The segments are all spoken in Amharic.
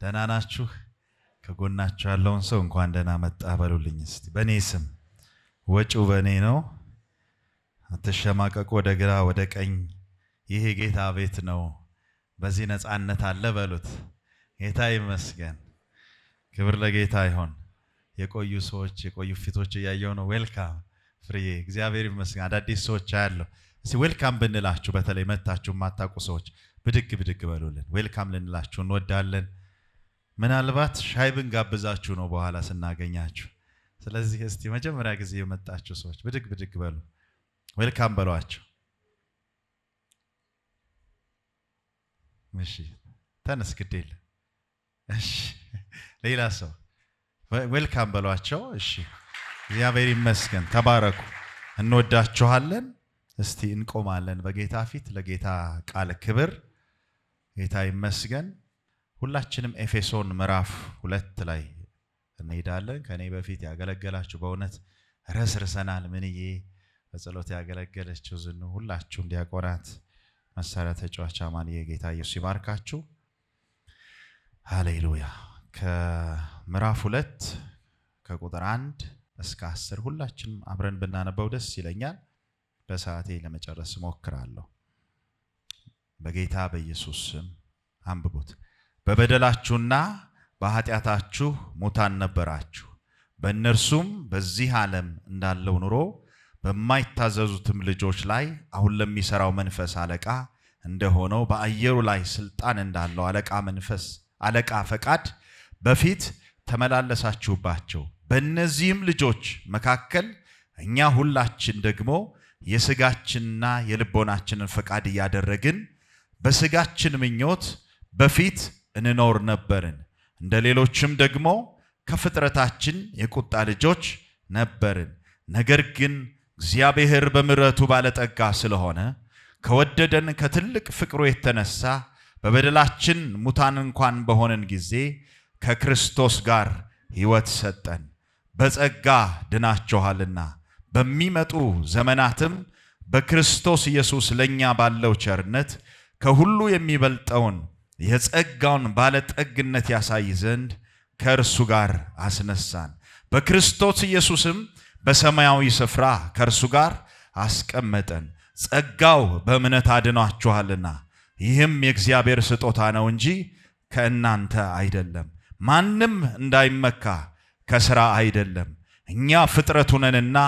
ደህና ናችሁ? ከጎናችሁ ያለውን ሰው እንኳን ደህና መጣ በሉልኝ እስቲ። በኔ ስም ወጪው በኔ ነው። አትሸማቀቁ። ወደ ግራ ወደ ቀኝ፣ ይሄ ጌታ ቤት ነው። በዚህ ነፃነት አለ በሉት። ጌታ ይመስገን። ክብር ለጌታ ይሁን። የቆዩ ሰዎች የቆዩ ፊቶች እያየው ነው። ዌልካም ፍሬዬ፣ እግዚአብሔር ይመስገን። አዳዲስ ሰዎች አያለሁ። እስቲ ዌልካም ብንላችሁ፣ በተለይ መታችሁ ማታውቁ ሰዎች ብድግ ብድግ በሉልን። ዌልካም ልንላችሁ እንወዳለን። ምናልባት ሻይ ብንጋብዛችሁ ነው በኋላ ስናገኛችሁ። ስለዚህ እስቲ መጀመሪያ ጊዜ የመጣችሁ ሰዎች ብድግ ብድግ በሉ፣ ዌልካም በሏቸው። እሺ ተነስ፣ ግድ የለም። እሺ ሌላ ሰው ዌልካም በሏቸው። እሺ እግዚአብሔር ይመስገን። ተባረኩ። እንወዳችኋለን። እስቲ እንቆማለን በጌታ ፊት ለጌታ ቃል ክብር። ጌታ ይመስገን። ሁላችንም ኤፌሶን ምዕራፍ 2 ላይ እንሄዳለን። ከኔ በፊት ያገለገላችሁ በእውነት ረስርሰናል። ምንዬ በጸሎት ያገለገለችው ዝኑ፣ ሁላችሁም ዲያቆናት፣ መሳሪያ ተጫዋች አማንዬ፣ ጌታ ኢየሱስ ይባርካችሁ። ሃሌሉያ። ከምዕራፍ 2 ከቁጥር 1 እስከ 10 ሁላችንም አብረን ብናነበው ደስ ይለኛል። በሰዓቴ ለመጨረስ ሞክራለሁ። በጌታ በኢየሱስ ስም አንብቡት። በበደላችሁና በኃጢአታችሁ ሙታን ነበራችሁ፣ በእነርሱም በዚህ ዓለም እንዳለው ኑሮ በማይታዘዙትም ልጆች ላይ አሁን ለሚሰራው መንፈስ አለቃ እንደሆነው በአየሩ ላይ ስልጣን እንዳለው አለቃ ፈቃድ በፊት ተመላለሳችሁባቸው። በእነዚህም ልጆች መካከል እኛ ሁላችን ደግሞ የሥጋችንና የልቦናችንን ፈቃድ እያደረግን በሥጋችን ምኞት በፊት እንኖር ነበርን። እንደ ሌሎችም ደግሞ ከፍጥረታችን የቁጣ ልጆች ነበርን። ነገር ግን እግዚአብሔር በምሕረቱ ባለጠጋ ስለሆነ ከወደደን ከትልቅ ፍቅሩ የተነሳ በበደላችን ሙታን እንኳን በሆነን ጊዜ ከክርስቶስ ጋር ሕይወት ሰጠን። በጸጋ ድናችኋልና በሚመጡ ዘመናትም በክርስቶስ ኢየሱስ ለኛ ባለው ቸርነት ከሁሉ የሚበልጠውን የጸጋውን ባለጠግነት ያሳይ ዘንድ ከእርሱ ጋር አስነሳን። በክርስቶስ ኢየሱስም በሰማያዊ ስፍራ ከእርሱ ጋር አስቀመጠን። ጸጋው በእምነት አድኗችኋልና ይህም የእግዚአብሔር ስጦታ ነው እንጂ ከእናንተ አይደለም፣ ማንም እንዳይመካ ከሥራ አይደለም። እኛ ፍጥረቱ ነንና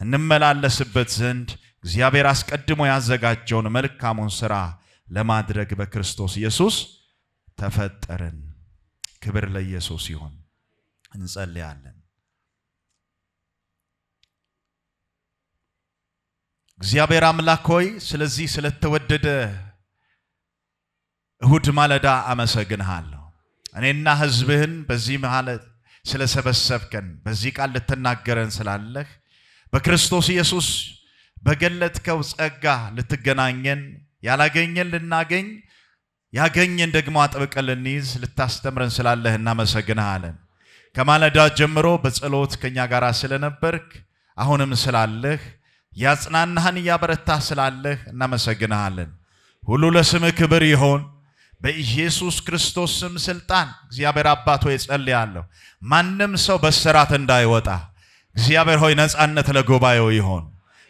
እንመላለስበት ዘንድ እግዚአብሔር አስቀድሞ ያዘጋጀውን መልካሙን ሥራ ለማድረግ በክርስቶስ ኢየሱስ ተፈጠርን። ክብር ለኢየሱስ ይሁን። እንጸልያለን። እግዚአብሔር አምላክ ሆይ ስለዚህ ስለተወደደ እሁድ ማለዳ አመሰግንሃለሁ። እኔና ሕዝብህን በዚህ ማለት ስለሰበሰብከን፣ በዚህ ቃል ልትናገረን ስላለህ፣ በክርስቶስ ኢየሱስ በገለጥከው ጸጋ ልትገናኘን፣ ያላገኘን ልናገኝ፣ ያገኘን ደግሞ አጥብቀን ልንይዝ ልታስተምረን ስላለህ እናመሰግንሃለን። ከማለዳ ጀምሮ በጸሎት ከኛ ጋር ስለነበርክ፣ አሁንም ስላለህ ያጽናናህን እያበረታህ ስላለህ እናመሰግንሃለን። ሁሉ ለስምህ ክብር ይሁን። በኢየሱስ ክርስቶስ ስም ስልጣን እግዚአብሔር አባት ሆይ ጸልያለሁ። ማንም ሰው በስራት እንዳይወጣ እግዚአብሔር ሆይ ነፃነት ለጉባኤው ይሁን።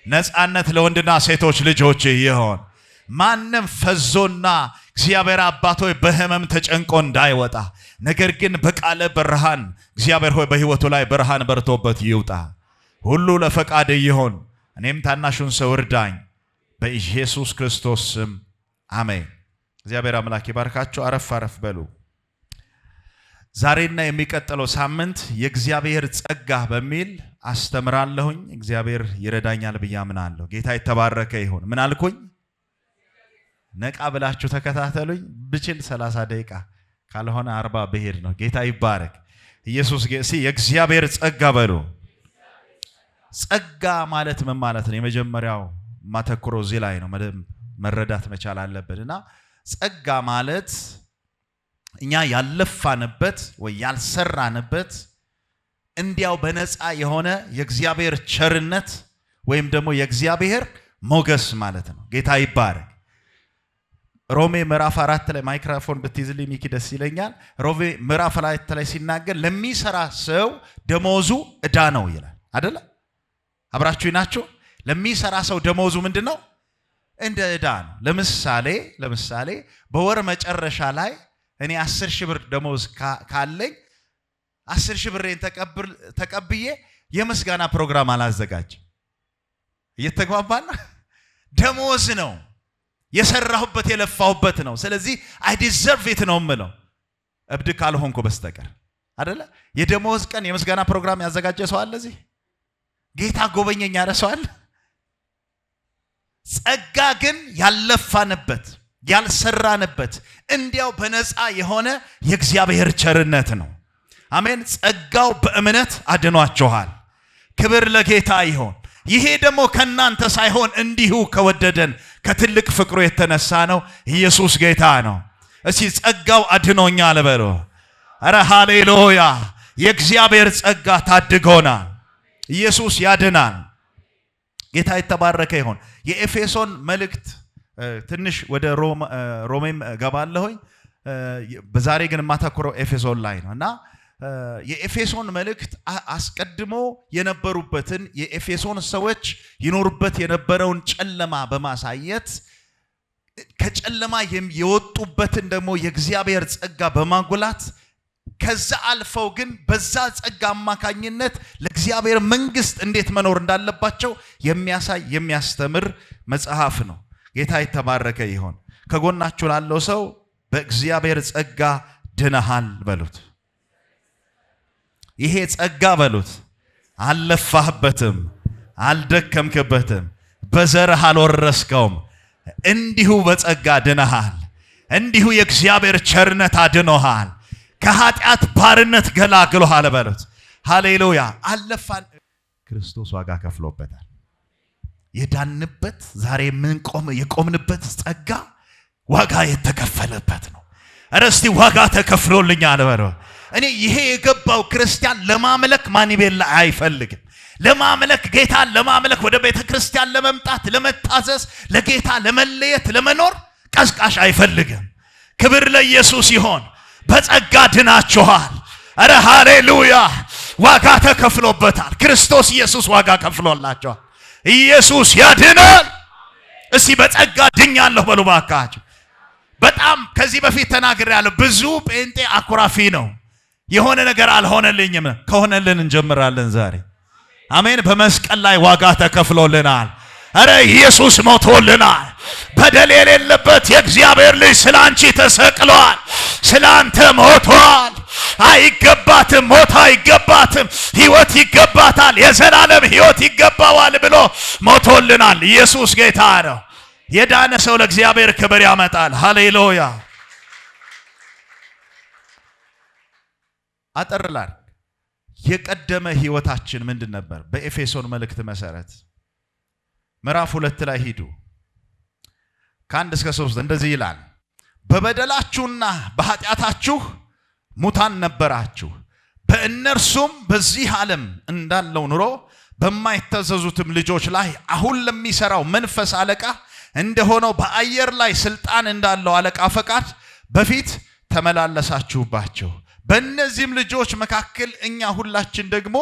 ነፃነት ለወንድና ሴቶች ልጆች ይሁን። ማንም ፈዞና እግዚአብሔር አባት ሆይ በህመም ተጨንቆ እንዳይወጣ፣ ነገር ግን በቃለ ብርሃን እግዚአብሔር ሆይ በህይወቱ ላይ ብርሃን በርቶበት ይውጣ። ሁሉ ለፈቃድ ይሁን። እኔም ታናሹን ሰው እርዳኝ፣ በኢየሱስ ክርስቶስ ስም አሜን። እግዚአብሔር አምላክ ይባርካችሁ። አረፍ አረፍ በሉ። ዛሬና የሚቀጥለው ሳምንት የእግዚአብሔር ጸጋ በሚል አስተምራለሁኝ። እግዚአብሔር ይረዳኛል ብዬ አምናለሁ። ጌታ የተባረከ ይሁን። ምን አልኩኝ? ነቃ ብላችሁ ተከታተሉኝ። ብችል 30 ደቂቃ ካልሆነ 40 ብሄድ ነው። ጌታ ይባረክ። ኢየሱስ የእግዚአብሔር ጸጋ በሉ። ጸጋ ማለት ምን ማለት ነው? የመጀመሪያው ማተኩሮ እዚህ ላይ ነው። መረዳት መቻል አለብንና ጸጋ ማለት እኛ ያለፋንበት ወይ ያልሰራንበት እንዲያው በነፃ የሆነ የእግዚአብሔር ቸርነት ወይም ደግሞ የእግዚአብሔር ሞገስ ማለት ነው። ጌታ ይባረክ። ሮሜ ምዕራፍ 4 ላይ ማይክሮፎን ብትይዝልኝ ሚኪ ደስ ይለኛል። ሮሜ ምዕራፍ 4 ላይ ሲናገር ለሚሰራ ሰው ደሞዙ ዕዳ ነው ይላል አይደለ? አብራችሁ ናችሁ? ለሚሰራ ሰው ደሞዙ ምንድነው? እንደ ዕዳ ነው። ለምሳሌ በወር መጨረሻ ላይ እኔ 10,000 ብር ደሞዝ ካለኝ 10,000 ብሬን ተቀብዬ የምስጋና ፕሮግራም አላዘጋጅም። እየተግባባን ደሞዝ ነው የሰራሁበት የለፋሁበት ነው። ስለዚህ አይ ዲዘርቭ ኢት ነው የምለው እብድ ካልሆንኩ በስተቀር አይደለ? የደሞዝ ቀን የምስጋና ፕሮግራም ያዘጋጀ ሰው አለ እዚህ? ጌታ ጎበኘኝ ያለ ሰው አለ? ጸጋ ግን ያለፋንበት ያልሰራንበት እንዲያው በነፃ የሆነ የእግዚአብሔር ቸርነት ነው። አሜን። ጸጋው በእምነት አድኗችኋል። ክብር ለጌታ ይሁን። ይሄ ደግሞ ከናንተ ሳይሆን እንዲሁ ከወደደን ከትልቅ ፍቅሩ የተነሳ ነው። ኢየሱስ ጌታ ነው። እስቲ ጸጋው አድኖኛል በሉ። አረ ሃሌሉያ! የእግዚአብሔር ጸጋ ታድጎናል። ኢየሱስ ያድናል። ጌታ የተባረከ ይሁን። የኤፌሶን መልእክት ትንሽ ወደ ሮሜም ገባለሁኝ። በዛሬ ግን ማተኮረው ኤፌሶን ላይ ነውና የኤፌሶን መልእክት አስቀድሞ የነበሩበትን የኤፌሶን ሰዎች ይኖሩበት የነበረውን ጨለማ በማሳየት ከጨለማ የወጡበትን ደግሞ የእግዚአብሔር ጸጋ በማጉላት ከዛ አልፈው ግን በዛ ጸጋ አማካኝነት ለእግዚአብሔር መንግስት እንዴት መኖር እንዳለባቸው የሚያሳይ የሚያስተምር መጽሐፍ ነው። ጌታ የተባረከ ይሁን። ከጎናችሁ ላለው ሰው በእግዚአብሔር ጸጋ ድነሃል በሉት። ይሄ ጸጋ በሉት። አልለፋህበትም፣ አልደከምክበትም፣ በዘርህ አልወረስከውም። እንዲሁ በጸጋ ድነሃል። እንዲሁ የእግዚአብሔር ቸርነት አድኖሃል። ከኃጢአት ባርነት ገላግሎሃል በሉት። ሃሌሉያ! አለፋን። ክርስቶስ ዋጋ ከፍሎበታል። የዳንበት ዛሬ የቆምንበት ጸጋ ዋጋ የተከፈለበት ነው። እስቲ ዋጋ ተከፍሎልኛል በሉ። እኔ ይሄ የገባው ክርስቲያን ለማምለክ ማኒቤላ አይፈልግም። ለማምለክ ጌታን ለማምለክ ወደ ቤተ ክርስቲያን ለመምጣት ለመታዘዝ ለጌታ ለመለየት ለመኖር ቀስቃሽ አይፈልግም። ክብር ለኢየሱስ ይሁን። በጸጋ ድናችኋል። አረ ሃሌሉያ! ዋጋ ተከፍሎበታል። ክርስቶስ ኢየሱስ ዋጋ ከፍሎላችኋል። ኢየሱስ ያድናል። እስቲ በጸጋ ድኛለሁ በሉ ባካችሁ። በጣም ከዚህ በፊት ተናግሬያለሁ። ብዙ ጴንጤ አኩራፊ ነው። የሆነ ነገር አልሆነልኝም። ከሆነልን እንጀምራለን ዛሬ። አሜን። በመስቀል ላይ ዋጋ ተከፍሎልናል። አረ ኢየሱስ ሞቶልናል። በደል የሌለበት የእግዚአብሔር ልጅ ስላንቺ ተሰቅሏል። ስላንተ ሞቷል። አይገባትም፣ ሞት አይገባትም፣ ሕይወት ይገባታል፣ የዘላለም ሕይወት ይገባዋል ብሎ ሞቶልናል። ኢየሱስ ጌታ ነው። የዳነ ሰው ለእግዚአብሔር ክብር ያመጣል። ሃሌሉያ! አጠርላል። የቀደመ ሕይወታችን ምንድን ነበር? በኤፌሶን መልእክት መሰረት ምዕራፍ 2 ላይ ሂዱ። ከ1 እስከ 3 እንደዚህ ይላል። በበደላችሁና በኃጢአታችሁ ሙታን ነበራችሁ፣ በእነርሱም በዚህ ዓለም እንዳለው ኑሮ በማይታዘዙትም ልጆች ላይ አሁን ለሚሰራው መንፈስ አለቃ እንደሆነው በአየር ላይ ስልጣን እንዳለው አለቃ ፈቃድ በፊት ተመላለሳችሁባቸው። በእነዚህም ልጆች መካከል እኛ ሁላችን ደግሞ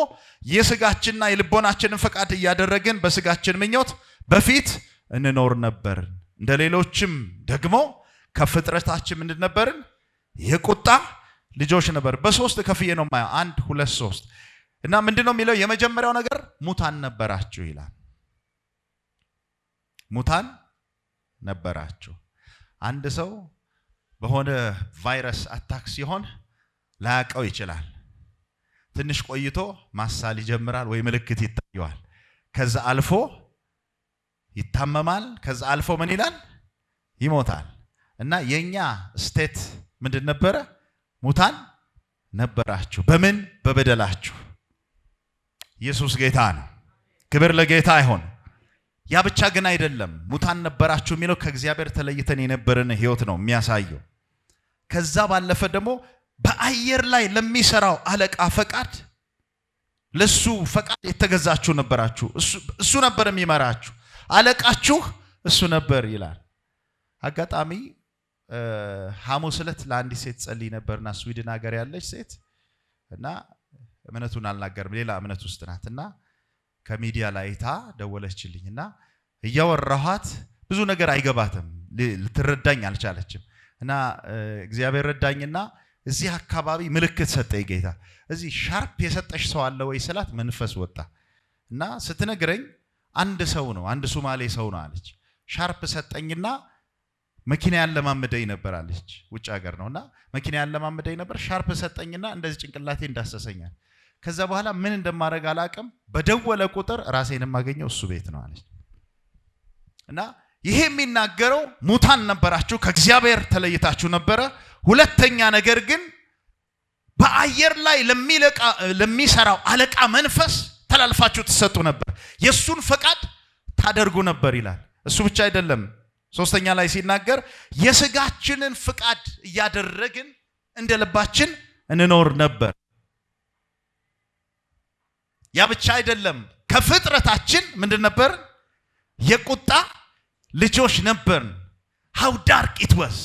የሥጋችንና የልቦናችንን ፈቃድ እያደረግን በሥጋችን ምኞት በፊት እንኖር ነበር። እንደ ሌሎችም ደግሞ ከፍጥረታችን ምንድን ነበርን? የቁጣ ልጆች ነበር። በሶስት ከፍዬ ነው ማየው። 1 2 3 እና ምንድነው የሚለው? የመጀመሪያው ነገር ሙታን ነበራችሁ ይላል። ሙታን ነበራችሁ። አንድ ሰው በሆነ ቫይረስ አታክ ሲሆን ላያቀው ይችላል። ትንሽ ቆይቶ ማሳል ይጀምራል ወይ ምልክት ይታየዋል። ከዛ አልፎ ይታመማል። ከዛ አልፎ ምን ይላል? ይሞታል። እና የኛ ስቴት ምንድን ነበረ? ሙታን ነበራችሁ። በምን? በበደላችሁ። ኢየሱስ ጌታ ነው። ክብር ለጌታ ይሁን። ያ ብቻ ግን አይደለም። ሙታን ነበራችሁ የሚለው ከእግዚአብሔር ተለይተን የነበረን ህይወት ነው የሚያሳየው። ከዛ ባለፈ ደግሞ በአየር ላይ ለሚሰራው አለቃ ፈቃድ፣ ለሱ ፈቃድ የተገዛችሁ ነበራችሁ። እሱ ነበር የሚመራችሁ። አለቃችሁ እሱ ነበር ይላል። አጋጣሚ ሐሙስ ዕለት ለአንዲት ሴት ጸልይ ነበርና ስዊድን ሀገር ያለች ሴት እና እምነቱን አልናገርም ሌላ እምነት ውስጥ ናትና ከሚዲያ ላይ ደወለችልኝና እያወራኋት ብዙ ነገር አይገባትም ልትረዳኝ አልቻለችም እና እግዚአብሔር ረዳኝና እዚህ አካባቢ ምልክት ሰጠኝ ጌታ እዚህ ሻርፕ የሰጠሽ ሰው አለ ወይ ስላት መንፈስ ወጣ እና ስትነግረኝ አንድ ሰው ነው አንድ ሶማሌ ሰው ነው አለች ሻርፕ ሰጠኝና መኪና ያለማመደኝ ነበር አለች ውጭ ሀገር ነውና መኪና ያለማመደኝ ነበር ሻርፕ ሰጠኝና እንደዚህ ጭንቅላቴ እንዳሰሰኛል ከዛ በኋላ ምን እንደማረግ አላቀም በደወለ ቁጥር ራሴን ማገኘው እሱ ቤት ነው አለች እና ይሄ የሚናገረው ሙታን ነበራችሁ ከእግዚአብሔር ተለይታችሁ ነበር ሁለተኛ ነገር ግን በአየር ላይ ለሚሰራው አለቃ መንፈስ ተላልፋችሁ ተሰጡ ነበር የሱን ፈቃድ ታደርጉ ነበር ይላል እሱ ብቻ አይደለም ሶስተኛ ላይ ሲናገር የስጋችንን ፍቃድ ያደረግን እንደልባችን እንኖር ነበር ያ ብቻ አይደለም ከፍጥረታችን ምንድን ነበር የቁጣ ልጆች ነበር how dark it was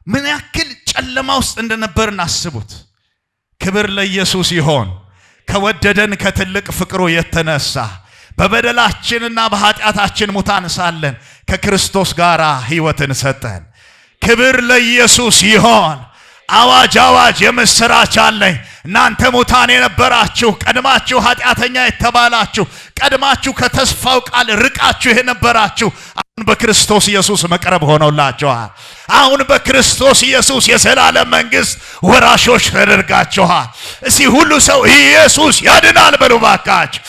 ምን ያክል ጨለማ ውስጥ እንደነበርን አስቡት ክብር ለኢየሱስ ይሁን ከወደደን ከትልቅ ፍቅሩ የተነሳ በበደላችንና በኃጢአታችን ሙታን ሳለን ከክርስቶስ ጋር ሕይወትን ሰጠን ክብር ለኢየሱስ ይሁን አዋጅ የምስራች አለኝ እናንተ ሙታን የነበራችሁ ቀድማችሁ ኃጢአተኛ የተባላችሁ ቀድማችሁ ከተስፋው ቃል ርቃችሁ የነበራችሁ አሁን በክርስቶስ ኢየሱስ መቅረብ ሆኖላችኋል አሁን በክርስቶስ ኢየሱስ የዘላለም መንግስት ወራሾች ተደርጋችኋል እዚህ ሁሉ ሰው ኢየሱስ ያድናል በሉ ባካችሁ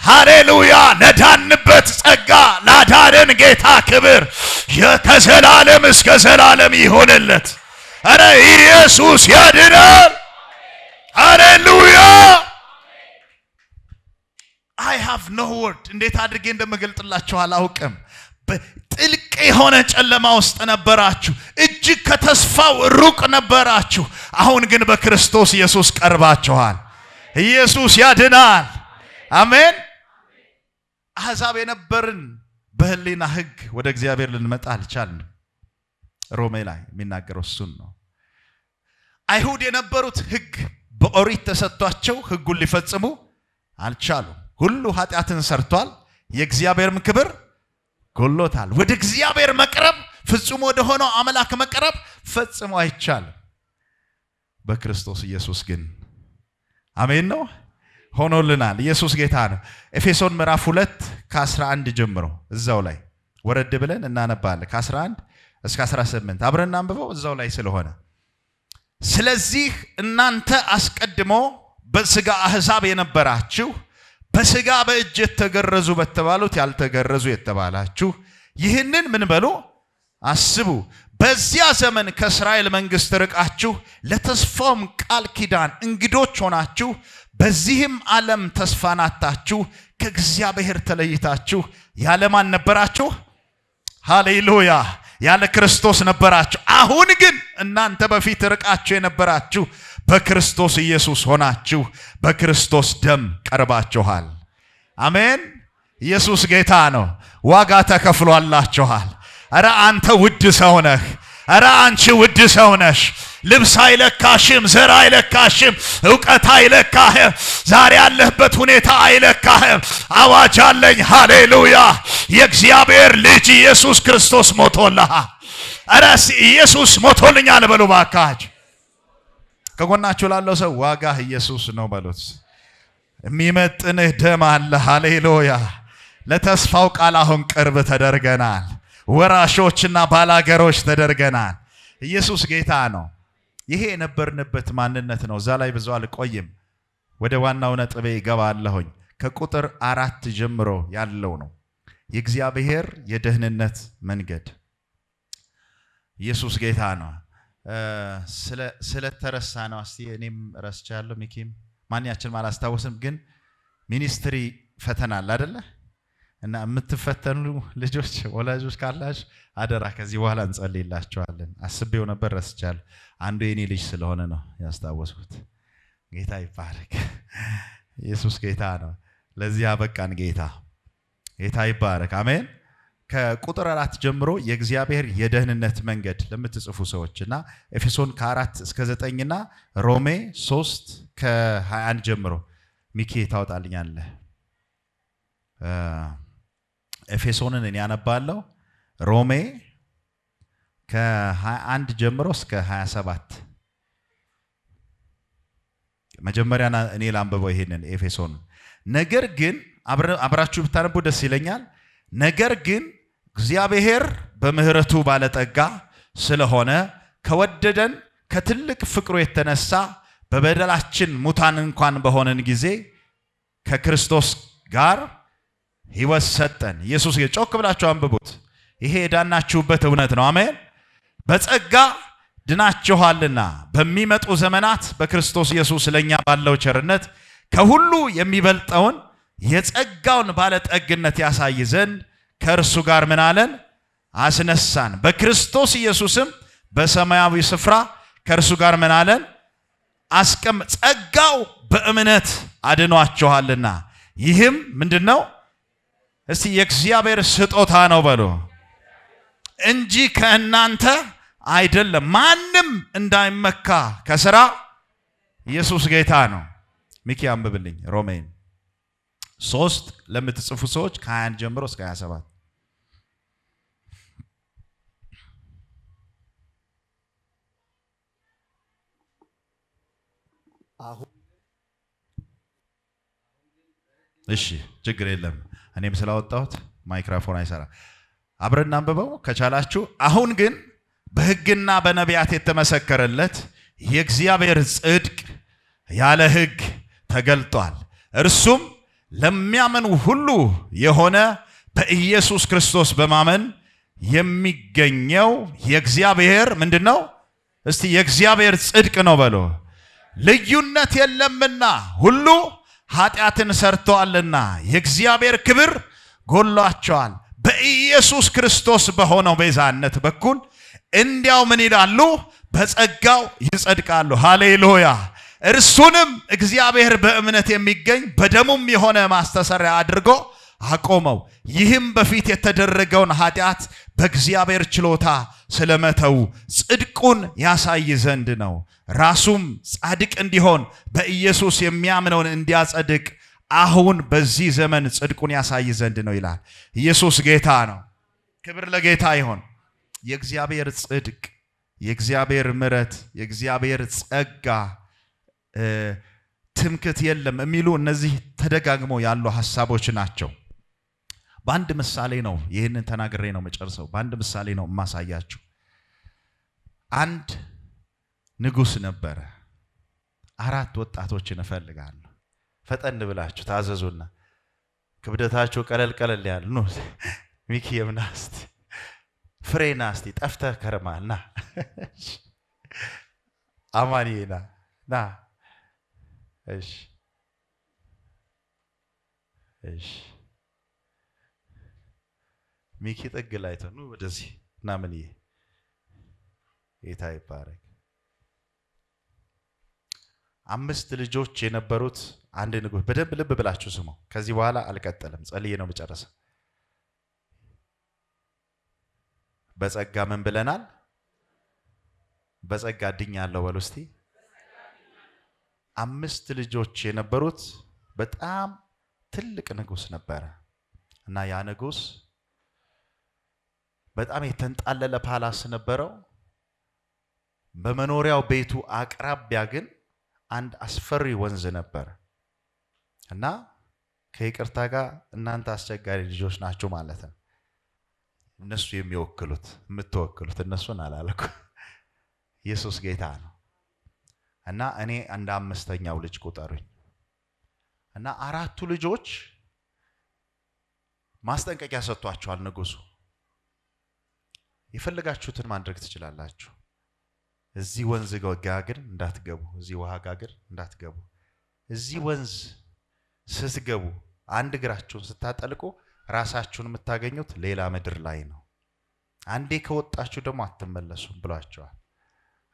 ሃሌሉያ ለዳንበት ጸጋ ላዳነን ጌታ ክብር ከዘላለም እስከ ዘላለም ይሆንለት አረ ኢየሱስ ያድናል ሃሌሉያ I have no word እንዴት አድርጌ እንደምገልጥላችሁ አላውቅም ጥልቅ የሆነ ጨለማ ውስጥ ነበራችሁ እጅግ ከተስፋው ሩቅ ነበራችሁ አሁን ግን በክርስቶስ ኢየሱስ ቀርባችኋል ኢየሱስ ያድናል አሜን አሕዛብ የነበርን በህሊና ህግ ወደ እግዚአብሔር ልንመጣ አልቻልንም ሮሜ ላይ የሚናገረው እሱን ነው አይሁድ የነበሩት ህግ በኦሪት ተሰጥቷቸው ህጉን ሊፈጽሙ አልቻሉም ሁሉ ኃጢአትን ሰርቷል የእግዚአብሔርም ክብር ጎሎታል ወደ እግዚአብሔር መቅረብ ፍጹም ወደ ሆነው አምላክ መቅረብ ፈጽሞ አይቻልም በክርስቶስ ኢየሱስ ግን አሜን ነው ሆኖልናል ኢየሱስ ጌታ ነው ኤፌሶን ምዕራፍ 2 ከ11 ጀምሮ እዛው ላይ ወረድ ብለን እናነባለን ከ11 እስከ 18 አብረን አንብበው እዛው ላይ ስለሆነ ስለዚህ እናንተ አስቀድሞ በስጋ አሕዛብ የነበራችሁ በስጋ በእጅ የተገረዙ በተባሉት ያልተገረዙ የተባላችሁ ይህንን ምን በሉ አስቡ በዚያ ዘመን ከእስራኤል መንግስት ርቃችሁ ለተስፋውም ቃል ኪዳን እንግዶች ሆናችሁ በዚህም ዓለም ተስፋን አጣችሁ ከእግዚአብሔር ተለይታችሁ ያለ ማን ነበራችሁ ሃሌሉያ ያለ ክርስቶስ ነበራችሁ አሁን ግን እናንተ በፊት ርቃችሁ የነበራችሁ በክርስቶስ ኢየሱስ ሆናችሁ በክርስቶስ ደም ቀርባችኋል አሜን ኢየሱስ ጌታ ነው ዋጋ ተከፍሎላችኋል አረ አንተ ውድ ሰው ነህ አረ አንቺ ውድ ሰው ነሽ ልብስ አይለካሽም ዘር አይለካሽም ዕውቀት አይለካህም ዛሬ ያለህበት ሁኔታ አይለካህም አዋጅ አለኝ ሃሌሉያ የእግዚአብሔር ልጅ ኢየሱስ ክርስቶስ ሞቶልሃል አረ ኢየሱስ ሞቶልኛል በሉ ባካችሁ ከጎናችሁ ላለው ሰው ዋጋ ኢየሱስ ነው በሉት የሚመጥንህ ደም አለ ሃሌሉያ ለተስፋው ቃል አሁን ቅርብ ተደርገናል ወራሾችና ባላገሮች ተደርገናል ኢየሱስ ጌታ ነው ይሄ የነበርንበት ማንነት ነው እዛ ላይ ብዙ አልቆይም ወደ ዋናው ነጥቤ ገባለሁኝ ከቁጥር 4 ጀምሮ ያለው ነው የእግዚአብሔር የደህንነት መንገድ ኢየሱስ ጌታ ነው ስለተረሳ ነው እስቲ እኔም ረስቻለሁ ሚኪም ማንኛችንም አላስታወስም ግን ሚኒስትሪ ፈተና አለ አይደለ እና የምትፈተኑ ልጆች ወላጆች ካላችሁ አደራ ከዚህ በኋላ እንጸልይላችኋለን አስቤው ነበር ረስቻለሁ አንዱ የኔ ልጅ ስለሆነ ነው ያስታወስኩት ጌታ ይባረክ ኢየሱስ ጌታ ነው ለዚህ አበቃን ጌታ ይባረክ አሜን ከቁጥር 4 ጀምሮ የእግዚአብሔር የደህንነት መንገድ ለምትጽፉ ሰዎችና ኤፌሶን ከ4 እስከ 9 እና ሮሜ 3 ከ21 ጀምሮ ሚኪ ታውጣልኛለህ። ኤፌሶንን እኔ ያነባለሁ። ሮሜ ከ21 ጀምሮ እስከ 27 መጀመሪያ እኔ ላንብበው ይሄንን ኤፌሶን። ነገር ግን አብራችሁ ብታነቡ ደስ ይለኛል። ነገር ግን እግዚአብሔር በምህረቱ ባለጠጋ ስለሆነ ከወደደን ከትልቅ ፍቅሩ የተነሳ በበደላችን ሙታን እንኳን በሆነን ጊዜ ከክርስቶስ ጋር ሕይወት ሰጠን። ኢየሱስ ጮክ ብላችሁ አንብቡት። ይሄ የዳናችሁበት እውነት ነው። አሜን። በጸጋ ድናችኋልና በሚመጡ ዘመናት በክርስቶስ ኢየሱስ ለኛ ባለው ቸርነት ከሁሉ የሚበልጠውን የጸጋውን ባለጠግነት ያሳይ ዘንድ ከእርሱ ጋር ምን አለን? አስነሳን። በክርስቶስ ኢየሱስም በሰማያዊ ስፍራ ከእርሱ ጋር ምን አለን? ጸጋው በእምነት አድኗችኋልና ይህም ምንድነው? እስቲ የእግዚአብሔር ስጦታ ነው በሉ እንጂ ከእናንተ አይደለም፣ ማንም እንዳይመካ ከሥራ። ኢየሱስ ጌታ ነው። ሚኪ አንብብልኝ ሮሜን 3 ለምትጽፉ ሰዎች ከ21 ጀምሮ እስከ 27። እሺ ችግር የለም። እኔም ስላወጣሁት ማይክሮፎን አይሰራ። አብረን አንብበው ከቻላችሁ። አሁን ግን በሕግና በነቢያት የተመሰከረለት የእግዚአብሔር ጽድቅ ያለ ሕግ ተገልጧል። እርሱም ለሚያምኑ ሁሉ የሆነ በኢየሱስ ክርስቶስ በማመን የሚገኘው የእግዚአብሔር ምንድነው? እስቲ የእግዚአብሔር ጽድቅ ነው በሎ። ልዩነት የለምና ሁሉ ኃጢአትን ሰርተዋልና የእግዚአብሔር ክብር ጎሏቸዋል። በኢየሱስ ክርስቶስ በሆነው ቤዛነት በኩል እንዲያው ምን ይላሉ? በጸጋው ይጸድቃሉ። ሃሌሉያ። እርሱንም እግዚአብሔር በእምነት የሚገኝ በደሙም የሆነ ማስተሰሪያ አድርጎ አቆመው። ይህም በፊት የተደረገውን ኃጢአት በእግዚአብሔር ችሎታ ስለመተው ጽድቁን ያሳይ ዘንድ ነው። ራሱም ጻድቅ እንዲሆን በኢየሱስ የሚያምነውን እንዲያጸድቅ አሁን በዚህ ዘመን ጽድቁን ያሳይ ዘንድ ነው ይላል። ኢየሱስ ጌታ ነው። ክብር ለጌታ ይሁን። የእግዚአብሔር ጽድቅ፣ የእግዚአብሔር ምሕረት፣ የእግዚአብሔር ጸጋ፣ ትምክት የለም የሚሉ እነዚህ ተደጋግመው ያሉ ሐሳቦች ናቸው። በአንድ ምሳሌ ነው ይህንን ተናግሬ ነው መጨረሰው። በአንድ ምሳሌ ነው የማሳያችሁ። አንድ ንጉሥ ነበረ። 4 ወጣቶችን እፈልጋለሁ። ፈጠን ብላችሁ ታዘዙና ክብደታችሁ ቀለል ቀለል ያለ ነው። ሚኪ የምናስቲ ፍሬና እስቲ ጠፍተህ ከርማልና አማኒና ና እሺ እሺ ሚኪ ጥግ ላይ ተኑ ወደዚህ እና ምን ይሄ ጌታ ይባረክ። 5 ልጆች የነበሩት አንድ ንጉሥ። በደንብ ልብ ብላችሁ ስሙ። ከዚህ በኋላ አልቀጥልም፣ ጸልዬ ነው መጨረስ። በጸጋ ምን ብለናል? በጸጋ ድኛለሁ በሉ እስቲ። 5 ልጆች የነበሩት በጣም ትልቅ ንጉሥ ነበረ እና ያ ንጉሥ በጣም የተንጣለለ ፓላስ ነበረው። በመኖሪያው ቤቱ አቅራቢያ ግን አንድ አስፈሪ ወንዝ ነበር እና ከይቅርታ ጋር እናንተ አስቸጋሪ ልጆች ናቸው ማለት ነው። እነሱ የምትወክሉት እነሱን አላለኩ። ኢየሱስ ጌታ ነው። እና እኔ እንደ 5ኛው ልጅ ቁጠሩኝ። እና 4ቱ ልጆች ማስጠንቀቂያ ሰጥቷቸዋል ንጉሱ። የፈለጋችሁትን ማድረግ ትችላላችሁ፣ እዚህ ወንዝ ጋር ግን እንዳትገቡ፣ እዚህ ውሃ ጋር ግን እንዳትገቡ። እዚህ ወንዝ ስትገቡ አንድ እግራችሁን ስታጠልቁ ራሳችሁን የምታገኙት ሌላ ምድር ላይ ነው። አንዴ ከወጣችሁ ደግሞ አትመለሱም ብሏቸዋል።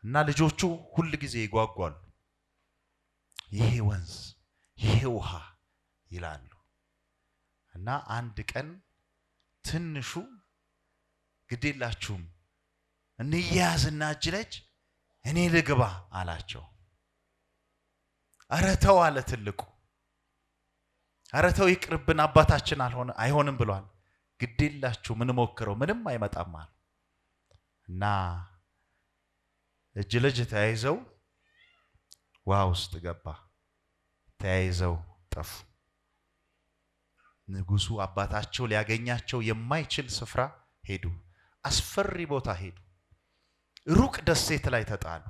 እና ልጆቹ ሁል ጊዜ ይጓጓሉ፣ ይሄ ወንዝ ይሄ ውሃ ይላሉ። እና አንድ ቀን ትንሹ ግዴላችሁም እንያዝና እጅ ለእጅ እኔ ልግባ አላቸው። ኧረ ተው አለ ትልቁ። ኧረ ተው ይቅርብን አባታችን አይሆንም ብሏል። ግዴላችሁ ምን ሞክረው ምንም አይመጣም አለ እና እጅ ለእጅ ተያይዘው ውሃ ውስጥ ገባ። ተያይዘው ጠፉ። ንጉሱ አባታቸው ሊያገኛቸው የማይችል ስፍራ ሄዱ። አስፈሪ ቦታ ሄዱ። ሩቅ ደሴት ላይ ተጣሉ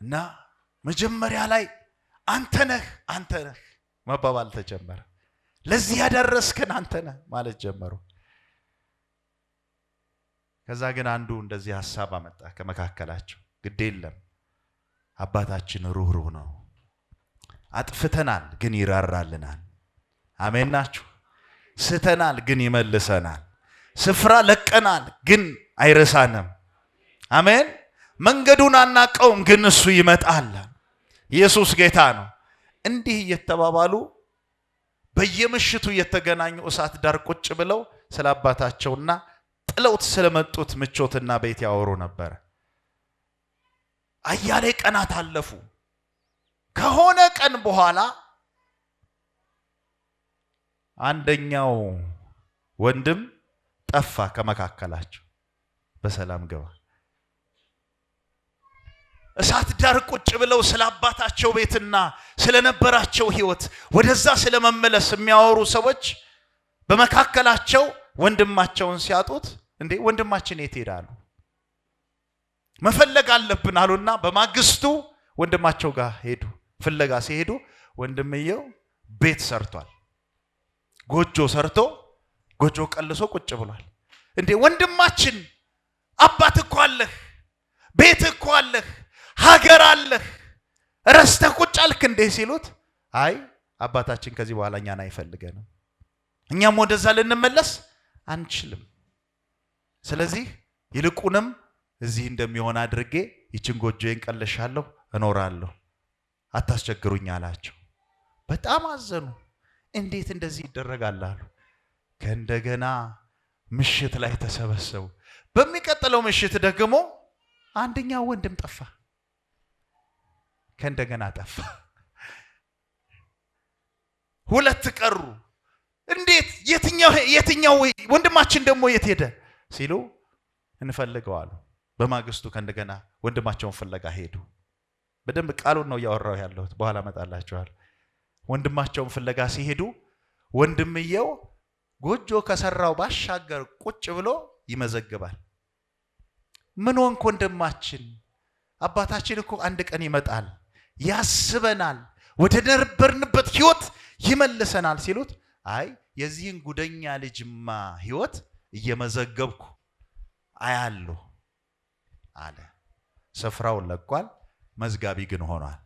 እና መጀመሪያ ላይ አንተ ነህ መባባል ተጀመረ። ለዚህ ያደረስከን አንተ ነህ ማለት ጀመሩ። ከዛ ግን አንዱ እንደዚህ ሐሳብ አመጣ ከመካከላቸው። ግድ የለም አባታችን ሩህሩህ ነው። አጥፍተናል ግን ይራራልናል። አሜን ናችሁ። ስተናል ግን ይመልሰናል። ስፍራ ለቀናል ግን አይረሳንም። አሜን። መንገዱን አናቀውም ግን እሱ ይመጣል። ኢየሱስ ጌታ ነው። እንዲህ እየተባባሉ በየምሽቱ እየተገናኙ እሳት ዳር ቁጭ ብለው ስለ አባታቸውና ጥለውት ስለመጡት ምቾትና ቤት ያወሩ ነበር። አያሌ ቀናት አለፉ። ከሆነ ቀን በኋላ አንደኛው ወንድም ጠፋ ከመካከላቸው። በሰላም ገባ። እሳት ዳር ቁጭ ብለው ስለ አባታቸው ቤትና ስለነበራቸው ህይወት ወደዛ ስለመመለስ የሚያወሩ ሰዎች በመካከላቸው ወንድማቸውን ሲያጡት እንዴ ወንድማችን የት ሄዳሉ? መፈለግ አለብን አሉና በማግስቱ ወንድማቸው ጋር ሄዱ። ፍለጋ ሲሄዱ ወንድምየው ቤት ሰርቷል። ጎጆ ሰርቶ ጎጆ ቀልሶ ቁጭ ብሏል። እንዴ ወንድማችን አባት እኮ አለህ፣ ቤት እኮ አለህ፣ ሀገር አለህ፣ ረስተህ ቁጭ አልክ እንዴ ሲሉት አይ አባታችን ከዚህ በኋላ እኛን አይፈልገንም፣ እኛም ወደዛ ልንመለስ አንችልም። ስለዚህ ይልቁንም እዚህ እንደሚሆን አድርጌ ይችን ጎጆዬን ቀልሻለሁ እኖራለሁ፣ አታስቸግሩኝ አላቸው። በጣም አዘኑ። እንዴት እንደዚህ ይደረጋል አሉ። ከእንደገና ምሽት ላይ ተሰበሰቡ። በሚቀጥለው ምሽት ደግሞ አንደኛው ወንድም ጠፋ። ከእንደገና ጠፋ። ሁለት ቀሩ። እንዴት የትኛው ወንድማችን ደግሞ የት ሄደ ሲሉ እንፈልገው አሉ። በማግስቱ ከእንደገና ወንድማቸውን ፍለጋ ሄዱ። በደንብ ቃሉን ነው ያወራው ያለሁት፣ በኋላ መጣላችኋል። ወንድማቸውን ፍለጋ ሲሄዱ ወንድምየው ጎጆ ከሰራው ባሻገር ቁጭ ብሎ ይመዘግባል። ምን ሆንክ ወንድማችን? አባታችን እኮ አንድ ቀን ይመጣል፣ ያስበናል፣ ወደ ነበርንበት ህይወት ይመልሰናል ሲሉት አይ የዚህን ጉደኛ ልጅማ ህይወት እየመዘገብኩ አያለሁ አለ። ስፍራውን ለቋል፣ መዝጋቢ ግን ሆኗል።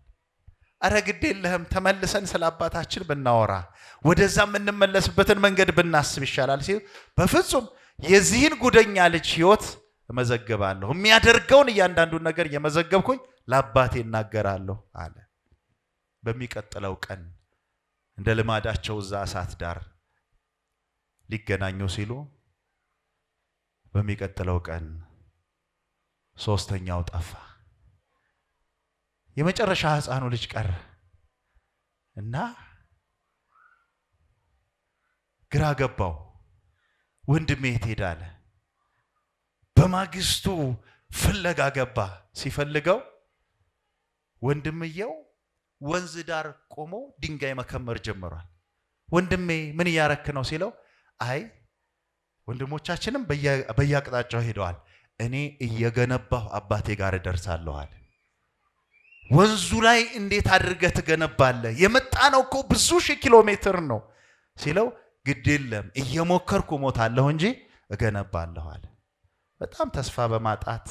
አረ ግድ የለህም ተመልሰን ስለ አባታችን ብናወራ ወደዛ የምንመለስበትን መንገድ ብናስብ ይሻላል ሲሉ በፍጹም የዚህን ጉደኛ ልጅ ህይወት እመዘግባለሁ፣ የሚያደርገውን እያንዳንዱን ነገር እየመዘገብኩኝ ለአባቴ እናገራለሁ አለ። በሚቀጥለው ቀን እንደ ልማዳቸው እዛ እሳት ዳር ሊገናኙ ሲሉ በሚቀጥለው ቀን ሶስተኛው ጠፋ። የመጨረሻ ህፃኑ ልጅ ቀረ እና ግራ ገባው። ወንድሜ የት ሄደ አለ። በማግስቱ ፍለጋ ገባ። ሲፈልገው ወንድምየው ወንዝ ዳር ቆሞ ድንጋይ መከመር ጀምሯል። ወንድሜ ምን እያረክ ነው ሲለው አይ ወንድሞቻችንም በየአቅጣጫው ሄደዋል፣ እኔ እየገነባሁ አባቴ ጋር እደርሳለሁ አለ። ወንዙ ላይ እንዴት አድርገህ ትገነባለህ? የመጣነው እኮ ብዙ ሺህ ኪሎ ሜትር ነው ሲለው ግድ የለም እየሞከርኩ ሞታለሁ እንጂ እገነባለሁ አለ። በጣም ተስፋ በማጣት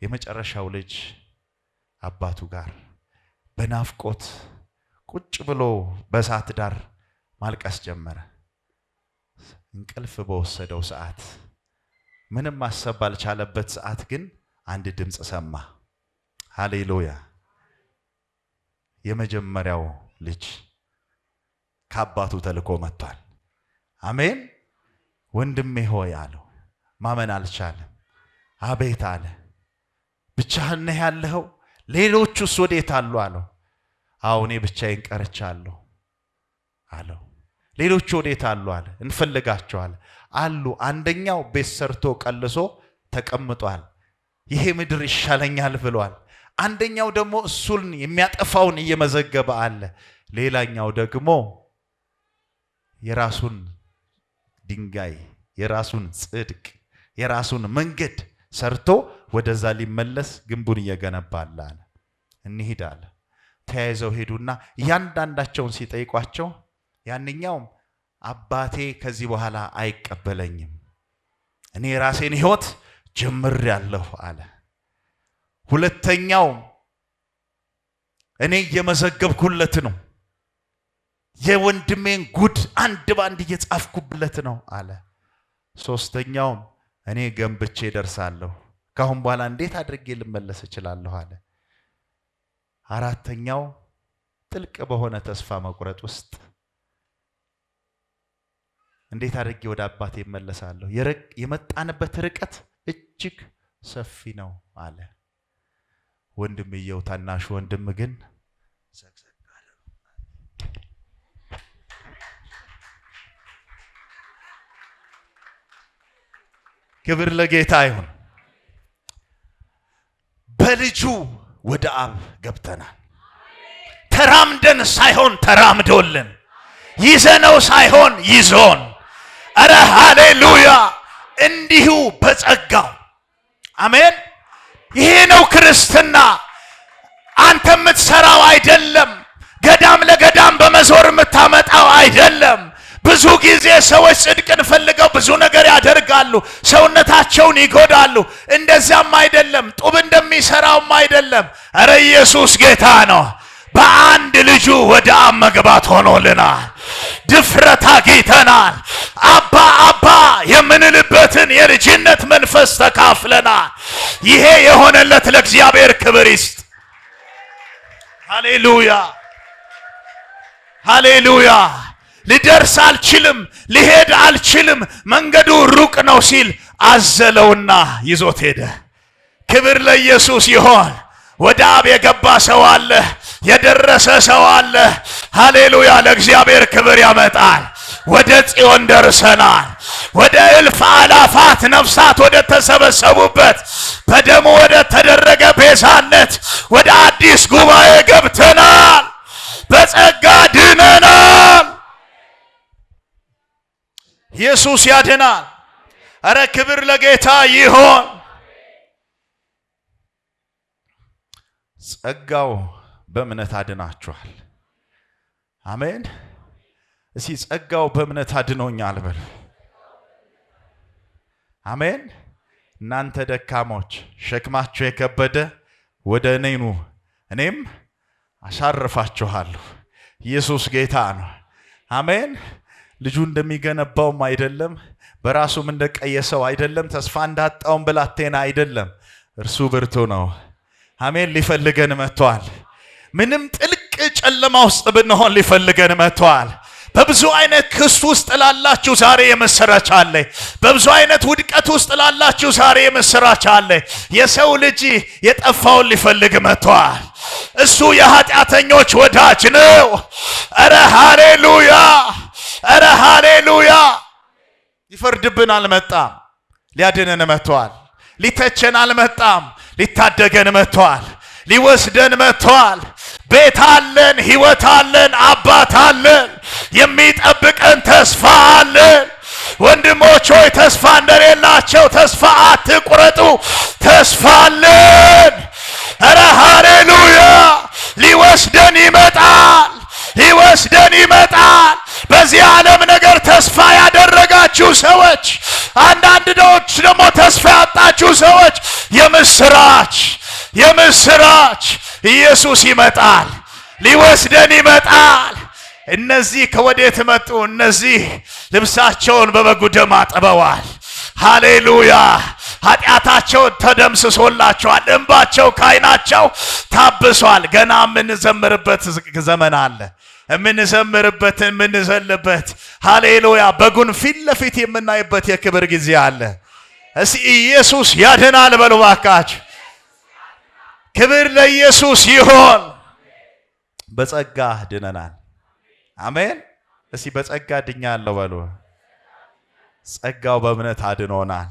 የመጨረሻው ልጅ አባቱ ጋር በናፍቆት ቁጭ ብሎ በእሳት ዳር ማልቀስ ጀመረ። እንቅልፍ በወሰደው ሰዓት፣ ምንም ማሰብ ባልቻለበት ሰዓት ግን አንድ ድምፅ ሰማ። ሃሌሉያ! የመጀመሪያው ልጅ ከአባቱ ተልኮ መጥቷል። አሜን። ወንድሜ ሆይ አለው። ማመን አልቻለም። አቤት አለ። ብቻህን ነህ ያለኸው? ሌሎቹስ ወዴት አሉ አለው። አዎ እኔ ብቻዬን ቀርቻለሁ አለው። ሌሎቹ ወዴት አሉ አለ። እንፈልጋቸዋለን አሉ። አንደኛው ቤት ሰርቶ ቀልሶ ተቀምጧል። ይሄ ምድር ይሻለኛል ብሏል። አንደኛው ደግሞ እሱን የሚያጠፋውን እየመዘገበ አለ። ሌላኛው ደግሞ የራሱን ድንጋይ፣ የራሱን ጽድቅ፣ የራሱን መንገድ ሰርቶ ወደዛ ሊመለስ ግንቡን እየገነባ አለ። እንሂድ አለ። ተያይዘው ሄዱና እያንዳንዳቸውን ሲጠይቋቸው ያንኛውም አባቴ ከዚህ በኋላ አይቀበለኝም፣ እኔ የራሴን ሕይወት ጀምሬያለሁ አለ። ሁለተኛው እኔ እየመዘገብኩለት ነው፣ የወንድሜን ጉድ አንድ ባንድ እየጻፍኩለት ነው አለ። ሶስተኛው እኔ ገንብቼ ደርሳለሁ፣ ካሁን በኋላ እንዴት አድርጌ ልመለስ እችላለሁ አለ። አራተኛው ጥልቅ በሆነ ተስፋ መቁረጥ ውስጥ እንዴት አድርጌ ወደ አባቴ እመለሳለሁ፣ የመጣንበት ርቀት እጅግ ሰፊ ነው አለ። ወንድምየው ታናሹ ወንድም ግን ዘግዘግ አለ። ክብር ለጌታ ይሁን። በልጁ ወደ አብ ገብተናል። ተራምደን ሳይሆን ተራምዶልን፣ ይዘነው ሳይሆን ይዞን፣ አረ ሃሌሉያ! እንዲሁ በጸጋው አሜን። ይሄ ነው ክርስትና። አንተ የምትሰራው አይደለም። ገዳም ለገዳም በመዞር የምታመጣው አይደለም። ብዙ ጊዜ ሰዎች ጽድቅን ፈልገው ብዙ ነገር ያደርጋሉ፣ ሰውነታቸውን ይጎዳሉ። እንደዚያም አይደለም። ጡብ እንደሚሰራውም አይደለም። አረ ኢየሱስ ጌታ ነው። በአንድ ልጁ ወደ አብ መግባት ሆኖልናል። ድፍረት አግኝተናል። አባ አባ የምንልበትን የልጅነት መንፈስ ተካፍለናል። ይሄ የሆነለት ለእግዚአብሔር ክብር ይስጥ። ሃሌሉያ ሃሌሉያ። ልደርስ አልችልም፣ ልሄድ አልችልም፣ መንገዱ ሩቅ ነው ሲል አዘለውና ይዞት ሄደ። ክብር ለኢየሱስ ይሆን። ወደ አብ የገባ ሰው አለ፣ የደረሰ ሰው አለ። ሃሌሉያ! ለእግዚአብሔር ክብር ያመጣል። ወደ ጽዮን ደርሰናል። ወደ እልፍ አላፋት ነፍሳት ወደ ተሰበሰቡበት በደሙ ወደ ተደረገ ቤዛነት ወደ አዲስ ጉባኤ ገብተናል። በጸጋ ድነናል። ኢየሱስ ያድናል። አረ ክብር ለጌታ ይሆን። ጸጋው በእምነት አድናችኋል። አሜን። እስኪ ጸጋው በእምነት አድኖኛል በል። አሜን። እናንተ ደካሞች ሸክማችሁ የከበደ ወደ እኔ ኑ እኔም አሳርፋችኋለሁ። ኢየሱስ ጌታ ነው። አሜን። ልጁ እንደሚገነባውም አይደለም፣ በራሱም እንደቀየሰው አይደለም፣ ተስፋ እንዳጣውም ብላቴና አይደለም። እርሱ ብርቱ ነው። አሜን። ሊፈልገን መጥቷል። ምንም ጥልቅ ጨለማ ውስጥ ብንሆን ሊፈልገን መጥቷል። በብዙ አይነት ክስ ውስጥ ላላችሁ ዛሬ የምስራች አለ። በብዙ አይነት ውድቀት ውስጥ ላላችሁ ዛሬ የምስራች አለ። የሰው ልጅ የጠፋውን ሊፈልግ መጥቷል። እሱ የኃጢአተኞች ወዳጅ ነው። አረ ሃሌሉያ! አረ ሃሌሉያ! ሊፈርድብን አልመጣም፣ ሊያድነን መጥቷል። ሊተቸን አልመጣም፣ ሊታደገን መጥቷል። ሊወስደን መጥቷል። ቤት አለን፣ ህይወት አለን፣ አባት አለን፣ የሚጠብቀን ተስፋ አለን። ወንድሞች ሆይ ተስፋ እንደሌላቸው ተስፋ አትቁረጡ። ተስፋ አለን። አረ ሃሌሉያ! ሊወስደን ይመጣል፣ ሊወስደን ይመጣል። በዚህ ዓለም ነገር ተስፋ ያደረጋችሁ ሰዎች፣ አንዳንዶች ደግሞ ተስፋ ያጣችሁ ሰዎች የምስራች የምስራች! ኢየሱስ ይመጣል፣ ሊወስደን ይመጣል። እነዚህ ከወዴት መጡ? እነዚህ ልብሳቸውን በበጉ ደም አጥበዋል። ሃሌሉያ ኃጢአታቸው ተደምስሶላቸዋል። እንባቸው ከዓይናቸው ታብሷል። ገና የምንዘምርበት ዘመን አለ። የምንዘምርበት የምንዘልበት ሃሌሉያ በጉን ፊት ለፊት የምናይበት የክብር ጊዜ አለ። እስቲ ኢየሱስ ያድናል በሉ ባካችሁ። ክብር ለኢየሱስ ይሁን። በጸጋ ድነናል። አሜን። እስቲ በጸጋ ድኛለሁ በሉ። ጸጋው በእምነት አድኖናል።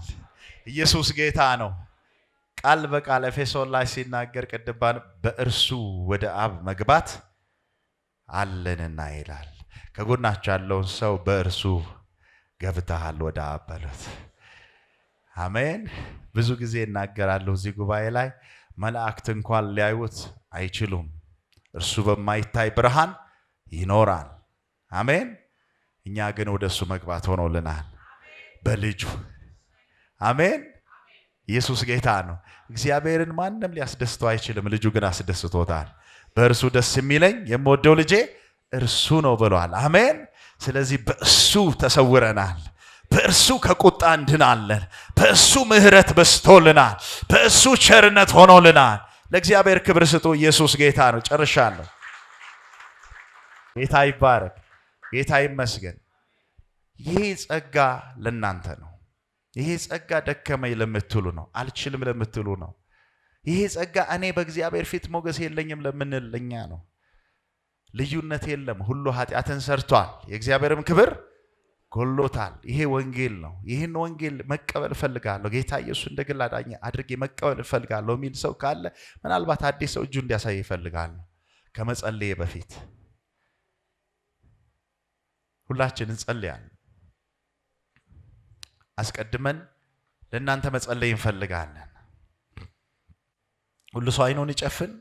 ኢየሱስ ጌታ ነው። ቃል በቃል ኤፌሶን ላይ ሲናገር ቅድባን በእርሱ ወደ አብ መግባት አለንና ይላል። ከጎናችሁ ያለውን ሰው በእርሱ ገብተሃል ወደ አብ በሉት። አሜን። ብዙ ጊዜ እናገራለሁ እዚህ ጉባኤ ላይ መላእክት እንኳን ሊያዩት አይችሉም። እርሱ በማይታይ ብርሃን ይኖራል። አሜን። እኛ ግን ወደሱ መግባት ሆኖልናል በልጁ። አሜን። ኢየሱስ ጌታ ነው። እግዚአብሔርን ማንም ሊያስደስተው አይችልም። ልጁ ግን አስደስቶታል። በእርሱ ደስ የሚለኝ የምወደው ልጄ እርሱ ነው ብሏል። አሜን። ስለዚህ በእሱ ተሰውረናል። በእርሱ ከቁጣ እንድናለን። በእሱ ምሕረት በስቶልናል። በእሱ ቸርነት ሆኖልናል። ለእግዚአብሔር ክብር ስጡ። ኢየሱስ ጌታ ነው። ጨርሻለሁ። ጌታ ይባረክ። ጌታ ይመስገን። ይሄ ጸጋ ለእናንተ ነው። ይሄ ጸጋ ደከመኝ ለምትሉ ነው። አልችልም ለምትሉ ነው። ይሄ ጸጋ እኔ በእግዚአብሔር ፊት ሞገስ የለኝም ለምንል ለኛ ነው። ልዩነት የለም። ሁሉ ኃጢአትን ሰርቷል፣ የእግዚአብሔርም ክብር ጎሎታል። ይሄ ወንጌል ነው። ይህን ወንጌል መቀበል እፈልጋለሁ፣ ጌታ ኢየሱስ እንደ ግል አዳኝ አድርጌ መቀበል እፈልጋለሁ የሚል ሰው ካለ ምናልባት አዲስ ሰው እጁ እንዲያሳይ እፈልጋለሁ። ከመጸለዬ በፊት ሁላችን እንጸልያለን። አስቀድመን ለእናንተ መጸለይ እንፈልጋለን። ሁሉ ሰው አይኑን ይጨፍን።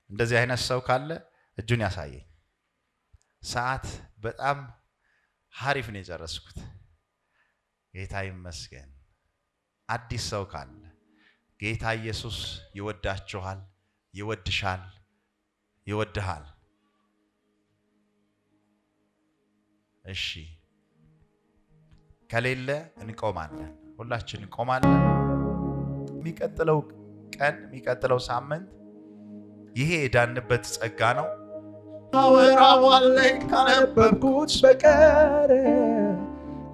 እንደዚህ አይነት ሰው ካለ እጁን ያሳየኝ። ሰዓት በጣም ሐሪፍ ነው የጨረስኩት። ጌታ ይመስገን። አዲስ ሰው ካለ ጌታ ኢየሱስ ይወዳችኋል፣ ይወድሻል፣ ይወድሃል። እሺ ከሌለ እንቆማለን። ሁላችን እንቆማለን። የሚቀጥለው ቀን የሚቀጥለው ሳምንት ይሄ የዳንበት ጸጋ ነው። አወራዋለሁ ካነበብኩት በቀር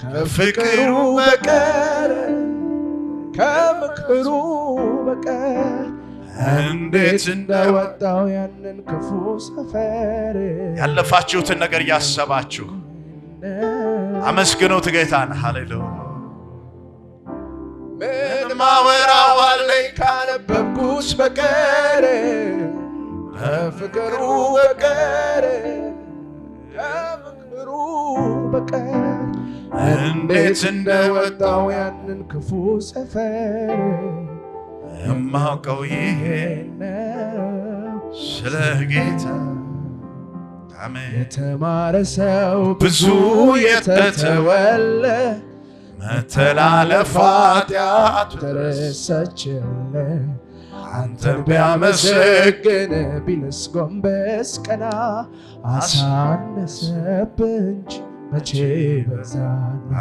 ከፍቅሩ በቀር ከምክሩ በቀር እንዴት እንደወጣው ያንን ክፉ ሰፈር። ያለፋችሁትን ነገር ያሰባችሁ አመስግኑት ጌታን። ሃሌሉያ። ምን አወራዋለሁ ካነበብኩት በቀር ከፍቅሩ በቀር ከምክሩ በቀር እንዴት እንደወጣው ያንን ክፉ ሰፈር። የማውቀው ይሄ ስለ ጌታ የተማረ ሰው ብዙ የተተወለ መተላለፍ ኃጢአቱ ተረሳችለት። አንተን ቢያመሰግን ቢልስ ጎንበስ ቀና አሳነሰብህ እንጂ መቼ በዛና።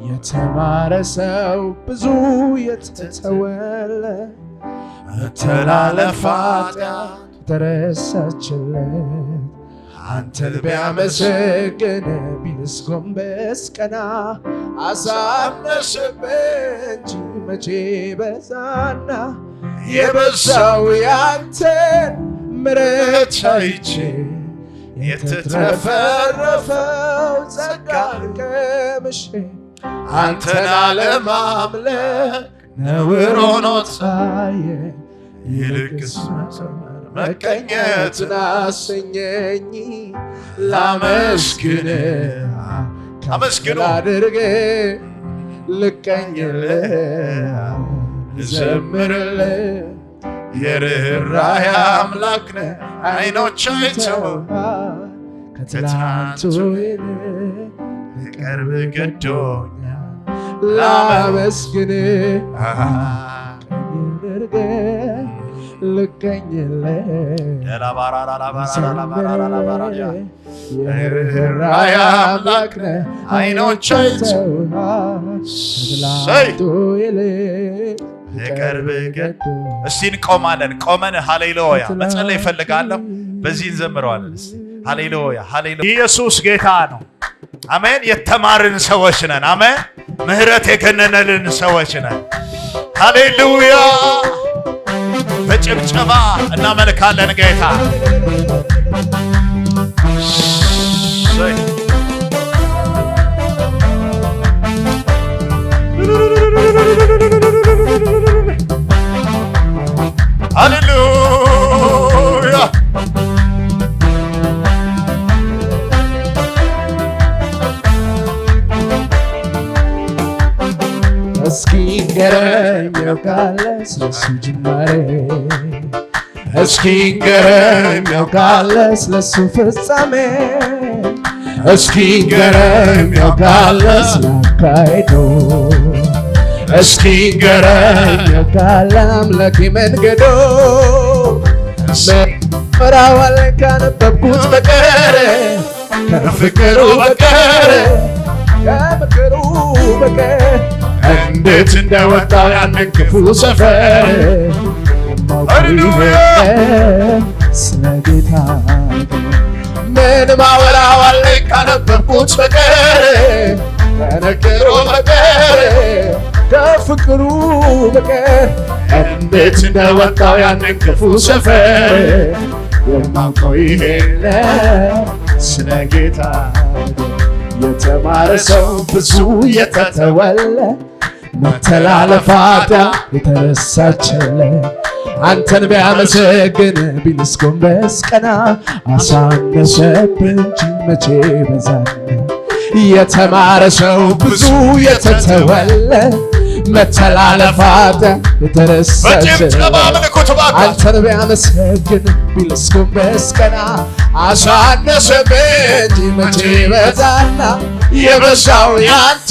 የተማረ ሰው ብዙ የተተወለ መተላለፍ ኃጢአቱ ተረሳችለት። አንተን ቢያመሰግን ቢልስ ጎንበስ ቀና አሳነሰብህ እንጂ መቼ በዛና። የበዛው ያንተን ምሕረት አይቼ የተትረፈረፈው ጸጋን ቀምሼ አንተን አለማምለክ ነውር ሆኖ ታየኝ። ይልቅስ መቀኘትን አሰኘኝ። ላመስግንህ አመስግኑ ላድርግ ልቀኝልህ ልዘምርልህ። የርኅራኄ አምላክ ነህ አይኖች አይተው ከትላንቱ ይልቅ ልቀርብ ገዶኛል። ላመስግንህ ቀኝ ልርገህ ልገኝልህ የርኅራኄ አምላክ ነህ ዓይኖቼ አይተውሃል የቅርብ ገድ እስቲ እንቆማለን ቆመን ሃሌሉያ መጸለይ እፈልጋለሁ በዚህ እንዘምረዋለን ሃሌሉያ ሃሌሉያ ኢየሱስ ጌታ ነው አሜን የተማርን ሰዎች ነን አሜን ምህረት የገነነልን ሰዎች ነን ሃሌሉያ በጭብጨባ እናመልካለን ጌታ ሃሌሉያ እስኪ ንገረኝ ያውቃል ስለሱ ጅማሬ እስኪ ንገረኝ ያውቃል ስለሱ ፍጻሜ እስኪ ንገረኝ ያውቃል ስላካሄዱ እስኪ ንገረኝ ያውቃል አምላኬ መንገዱ መራዋል ካነበብኩት በቀር ከፍቅሩ በቀር ከምክሩ በቀር እንዴት እንደወጣው ያንን ክፉ ሰፈር ሃሌሉያ ስለ ጌታ ምን ማወራዋል ካነበብኩት በቀር ከነገሩ በቀር ከፍቅሩ በቀር እንዴት እንደወጣው ያንን ክፉ ሰፈር የማውቀው ይሄን ስለ ጌታ የተማረ ሰው ብዙ የተተወለ መተላለፋት የተረሳችለት አንተን ቢያመሰግን ቢልስ ጎንበስ ቀና አሳነሰብን እንጂ መቼ በዛና የተማረ ሰው ብዙ የተተወለ መተላለፋት የተረሳችለት አንተን ቢያመሰግን ቢልስ ጎንበስ ቀና አሳነሰብን እንጂ መቼ በዛና የበዛው ያንተ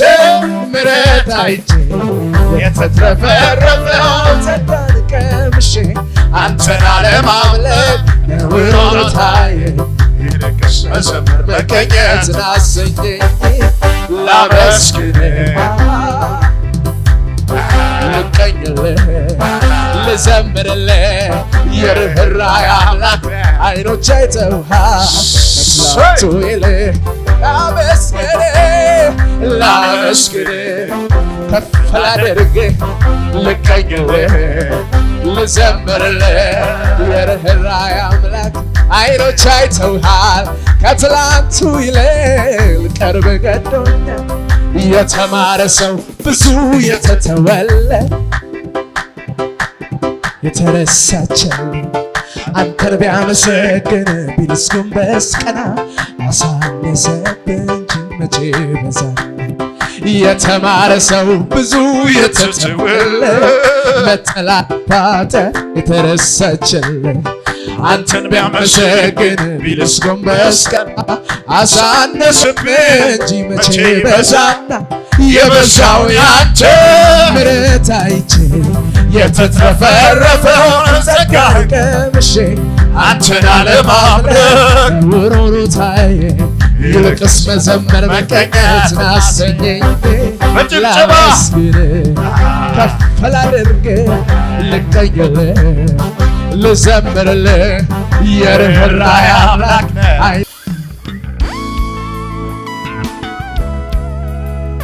ምሕረት አይቼ የተትረፈረፈው ጸጋን ቀምሼ አንተን አለማምለክ ነውር ሆኖ ታየኝ ይልቅስ መዘመር መገኘትን አሰኘኝ ላመስግንህ ልቀኝልህ ልዘምርልህ የርኅራኄ አምላክ ዓይኖቼ አይተውሃል ከትላንቱ ይልቅ ላመስግንህ ከፍ ላድርግህ ልቀኝልህ ልዘምርልህ የርኅራኄ አምላክ ዓይኖቼ አይተውሃል ከትላንቱ ይልቅ ቅርብ ገዶኛል የተማረ ሰው ብዙ የተተወለ የተረሳችለት አንተን ቢያመሰግን ቢልስ ጎንበስ ቀና አሳነሰብን እንጂ መቼ በዛና የተማረ ሰው ብዙ የተተወለ መተላለፋት የተረሳችለት አንተን ቢያመሰግን ቢልስ ጎንበስ ቀና አሳነሰብን እንጂ መቼ በዛና የበዛው ያንተ ምሕረት አይቼ የተትረፈረፈውን ጸጋህ ቀምሼ አንተን አለማምለክ ነውር ሆኖ ታየኝ ይልቅስ መዘመር መቀኘትን አሰኘኝ ላመስግንህ ከፍ ላድርግህ ልቀኝልህ ልዘምርልህ የርኅራኄ አምላክ